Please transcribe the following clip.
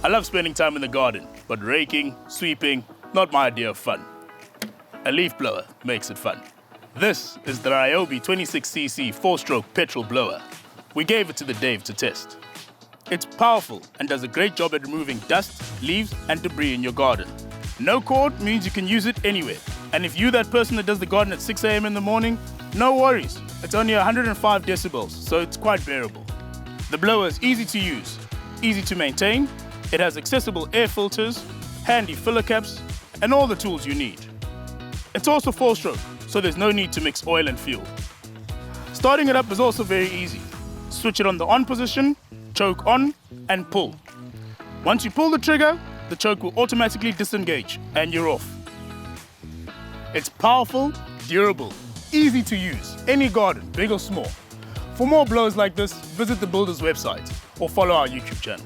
I love spending time in the garden, but raking, sweeping, not my idea of fun. A leaf blower makes it fun. This is the Ryobi 26cc 4-stroke petrol blower. We gave it to the Dave to test. It's powerful and does a great job at removing dust, leaves and debris in your garden. No cord means you can use it anywhere. And if you're that person that does the garden at 6 a.m. in the morning, no worries. It's only 105 decibels, so it's quite bearable. The blower is easy to use, easy to maintain. It has accessible air filters, handy filler caps, and all the tools you need. It's also 4-stroke, so there's no need to mix oil and fuel. Starting it up is also very easy. Switch it on the on position, choke on, and pull. Once you pull the trigger, the choke will automatically disengage, and you're off. It's powerful, durable, easy to use, any garden, big or small. For more blowers like this, visit the builder's website or follow our YouTube channel.